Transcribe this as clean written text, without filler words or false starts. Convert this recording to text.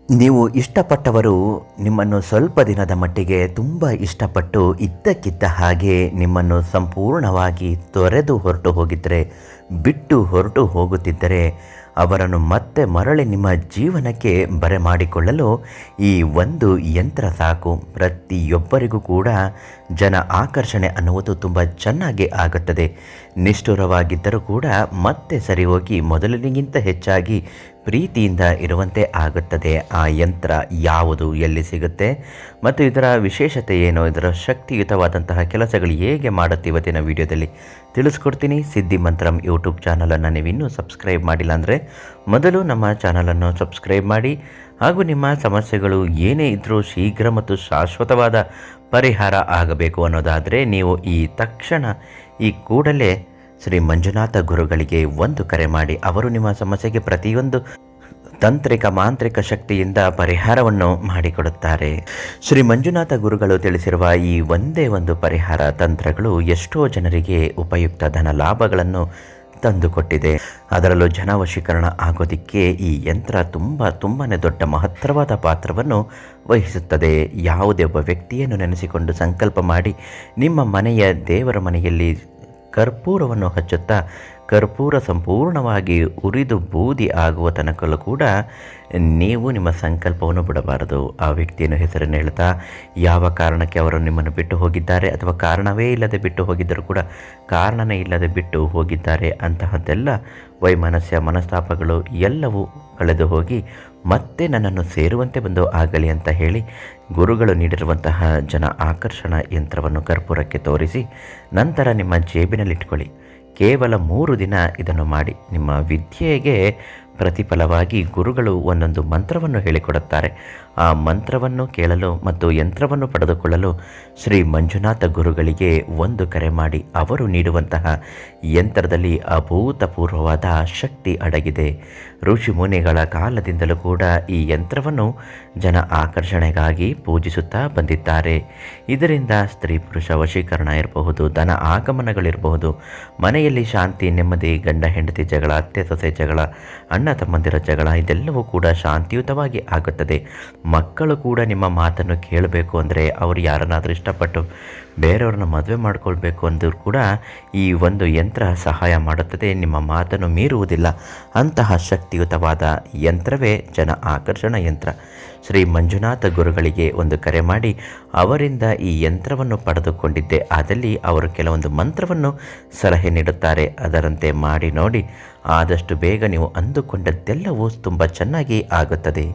ನೀವು ಇಷ್ಟಪಟ್ಟವರು ನಿಮ್ಮನ್ನು ಸ್ವಲ್ಪ ದಿನದ ಮಟ್ಟಿಗೆ ತುಂಬ ಇಷ್ಟಪಟ್ಟು ಇದ್ದಕ್ಕಿದ್ದ ಹಾಗೆ ನಿಮ್ಮನ್ನು ಸಂಪೂರ್ಣವಾಗಿ ತೊರೆದು ಹೊರಟು ಹೋಗಿದ್ದರೆ, ಬಿಟ್ಟು ಹೊರಟು ಹೋಗುತ್ತಿದ್ದರೆ, ಅವರನ್ನು ಮತ್ತೆ ಮರಳಿ ನಿಮ್ಮ ಜೀವನಕ್ಕೆ ಬರಮಾಡಿಕೊಳ್ಳಲು ಈ ಒಂದು ಯಂತ್ರ ಸಾಕು. ಪ್ರತಿಯೊಬ್ಬರಿಗೂ ಕೂಡ ಜನ ಆಕರ್ಷಣೆ ಅನ್ನುವುದು ತುಂಬ ಚೆನ್ನಾಗಿ ಆಗುತ್ತದೆ. ನಿಷ್ಠುರವಾಗಿದ್ದರೂ ಕೂಡ ಮತ್ತೆ ಸರಿ ಹೋಗಿ ಮೊದಲಿಗಿಂತ ಹೆಚ್ಚಾಗಿ ಪ್ರೀತಿಯಿಂದ ಇರುವಂತೆ ಆಗುತ್ತದೆ. ಆ ಯಂತ್ರ ಯಾವುದು, ಎಲ್ಲಿ ಸಿಗುತ್ತೆ ಮತ್ತು ಇದರ ವಿಶೇಷತೆ ಏನು, ಇದರ ಶಕ್ತಿಯುತವಾದಂತಹ ಕೆಲಸಗಳು ಹೇಗೆ ಮಾಡುತ್ತೆ ಇವತ್ತಿನ ವಿಡಿಯೋದಲ್ಲಿ ತಿಳಿಸ್ಕೊಡ್ತೀನಿ. ಸಿದ್ಧಿ ಮಂತ್ರಂ ಯೂಟ್ಯೂಬ್ ಚಾನಲನ್ನು ನೀವು ಇನ್ನೂ ಸಬ್ಸ್ಕ್ರೈಬ್ ಮಾಡಿಲ್ಲ ಅಂದರೆ ಮೊದಲು ನಮ್ಮ ಚಾನಲನ್ನು ಸಬ್ಸ್ಕ್ರೈಬ್ ಮಾಡಿ. ಹಾಗೂ ನಿಮ್ಮ ಸಮಸ್ಯೆಗಳು ಏನೇ ಇದ್ದರೂ ಶೀಘ್ರ ಮತ್ತು ಶಾಶ್ವತವಾದ ಪರಿಹಾರ ಆಗಬೇಕು ಅನ್ನೋದಾದರೆ ನೀವು ಈ ಕೂಡಲೇ ಶ್ರೀ ಮಂಜುನಾಥ ಗುರುಗಳಿಗೆ ಒಂದು ಕರೆ ಮಾಡಿ. ಅವರು ನಿಮ್ಮ ಸಮಸ್ಯೆಗೆ ಪ್ರತಿಯೊಂದು ತಾಂತ್ರಿಕ ಮಾಂತ್ರಿಕ ಶಕ್ತಿಯಿಂದ ಪರಿಹಾರವನ್ನು ಮಾಡಿಕೊಡುತ್ತಾರೆ. ಶ್ರೀ ಮಂಜುನಾಥ ಗುರುಗಳು ತಿಳಿಸಿರುವ ಈ ಒಂದೇ ಒಂದು ಪರಿಹಾರ ತಂತ್ರಗಳು ಎಷ್ಟೋ ಜನರಿಗೆ ಉಪಯುಕ್ತ ಧನ ಲಾಭಗಳನ್ನು ತಂದುಕೊಟ್ಟಿದೆ. ಅದರಲ್ಲೂ ಜನವಶೀಕರಣ ಆಗೋದಕ್ಕೆ ಈ ಯಂತ್ರ ತುಂಬಾ ದೊಡ್ಡ ಮಹತ್ತರವಾದ ಪಾತ್ರವನ್ನು ವಹಿಸುತ್ತದೆ. ಯಾವುದೇ ಒಬ್ಬ ವ್ಯಕ್ತಿಯನ್ನು ನೆನೆಸಿಕೊಂಡು ಸಂಕಲ್ಪ ಮಾಡಿ ನಿಮ್ಮ ಮನೆಯ ದೇವರ ಮನೆಯಲ್ಲಿ ಕರ್ಪೂರವನ್ನು ಹಚ್ಚುತ್ತಾ ಕರ್ಪೂರ ಸಂಪೂರ್ಣವಾಗಿ ಉರಿದು ಬೂದಿ ಆಗುವ ತನಕಲ್ಲೂ ಕೂಡ ನೀವು ನಿಮ್ಮ ಸಂಕಲ್ಪವನ್ನು ಬಿಡಬಾರದು. ಆ ವ್ಯಕ್ತಿಯನ್ನು ಹೆಸರನ್ನು ಹೇಳ್ತಾ ಯಾವ ಕಾರಣಕ್ಕೆ ಅವರು ನಿಮ್ಮನ್ನು ಬಿಟ್ಟು ಹೋಗಿದ್ದಾರೆ ಅಥವಾ ಕಾರಣವೇ ಇಲ್ಲದೆ ಬಿಟ್ಟು ಹೋಗಿದ್ದರೂ ಕೂಡ ಕಾರಣನೇ ಇಲ್ಲದೆ ಬಿಟ್ಟು ಹೋಗಿದ್ದಾರೆ ಅಂತಹದ್ದೆಲ್ಲ ವೈಮನಸ್ಯ ಮನಸ್ತಾಪಗಳು ಎಲ್ಲವೂ ಕಳೆದು ಹೋಗಿ ಮತ್ತೆ ನನ್ನನ್ನು ಸೇರುವಂತೆ ಬಂದು ಆಗಲಿ ಅಂತ ಹೇಳಿ ಗುರುಗಳು ನೀಡಿರುವಂತಹ ಜನ ಆಕರ್ಷಣ ಯಂತ್ರವನ್ನು ಕರ್ಪೂರಕ್ಕೆ ತೋರಿಸಿ ನಂತರ ನಿಮ್ಮ ಜೇಬಿನಲ್ಲಿಟ್ಕೊಳ್ಳಿ. ಕೇವಲ 3 ದಿನ ಇದನ್ನು ಮಾಡಿ. ನಿಮ್ಮ ವಿದ್ಯೆಗೆ ಪ್ರತಿಫಲವಾಗಿ ಗುರುಗಳು ಒಂದೊಂದು ಮಂತ್ರವನ್ನು ಹೇಳಿಕೊಡುತ್ತಾರೆ. ಆ ಮಂತ್ರವನ್ನು ಕೇಳಲು ಮತ್ತು ಯಂತ್ರವನ್ನು ಪಡೆದುಕೊಳ್ಳಲು ಶ್ರೀ ಮಂಜುನಾಥ ಗುರುಗಳಿಗೆ ಒಂದು ಕರೆ ಮಾಡಿ. ಅವರು ನೀಡುವಂತಹ ಯಂತ್ರದಲ್ಲಿ ಅಭೂತಪೂರ್ವವಾದ ಶಕ್ತಿ ಅಡಗಿದೆ. ಋಷಿ ಮುನಿಗಳ ಕಾಲದಿಂದಲೂ ಕೂಡ ಈ ಯಂತ್ರವನ್ನು ಜನ ಆಕರ್ಷಣೆಗಾಗಿ ಪೂಜಿಸುತ್ತಾ ಬಂದಿದ್ದಾರೆ. ಇದರಿಂದ ಸ್ತ್ರೀ ಪುರುಷ ವಶೀಕರಣ ಇರಬಹುದು, ಧನ ಆಗಮನಗಳಿರಬಹುದು, ಮನೆಯಲ್ಲಿ ಶಾಂತಿ ನೆಮ್ಮದಿ, ಗಂಡ ಹೆಂಡತಿ ಜಗಳ, ಅತ್ತೆ ಸೊಸೆ ಜಗಳ, ಅಣ್ಣ ತಮ್ಮಂದಿರ ಜಗಳ, ಇದೆಲ್ಲವೂ ಕೂಡ ಶಾಂತಿಯುತವಾಗಿ ಆಗುತ್ತದೆ. ಮಕ್ಕಳು ಕೂಡ ನಿಮ್ಮ ಮಾತನ್ನು ಕೇಳಬೇಕು ಅಂದರೆ ಅವರು ಯಾರನ್ನಾದರೂ ಇಷ್ಟಪಟ್ಟು ಬೇರೆಯವ್ರನ್ನ ಮದುವೆ ಮಾಡ್ಕೊಳ್ಬೇಕು ಅಂದರೂ ಕೂಡ ಈ ಒಂದು ಯಂತ್ರ ಸಹಾಯ ಮಾಡುತ್ತದೆ. ನಿಮ್ಮ ಮಾತನ್ನು ಮೀರುವುದಿಲ್ಲ. ಅಂತಹ ಶಕ್ತಿಯುತವಾದ ಯಂತ್ರವೇ ಜನ ಆಕರ್ಷಣ ಯಂತ್ರ. ಶ್ರೀ ಮಂಜುನಾಥ ಗುರುಗಳಿಗೆ ಒಂದು ಕರೆ ಮಾಡಿ ಅವರಿಂದ ಈ ಯಂತ್ರವನ್ನು ಪಡೆದುಕೊಂಡಿದ್ದೆ ಆದಲ್ಲಿ ಅವರು ಕೆಲವೊಂದು ಮಂತ್ರವನ್ನು ಸಲಹೆ ನೀಡುತ್ತಾರೆ. ಅದರಂತೆ ಮಾಡಿ ನೋಡಿ. ಆದಷ್ಟು ಬೇಗ ನೀವು ಅಂದುಕೊಂಡದ್ದೆಲ್ಲವೂ ತುಂಬ ಚೆನ್ನಾಗಿ ಆಗುತ್ತದೆ.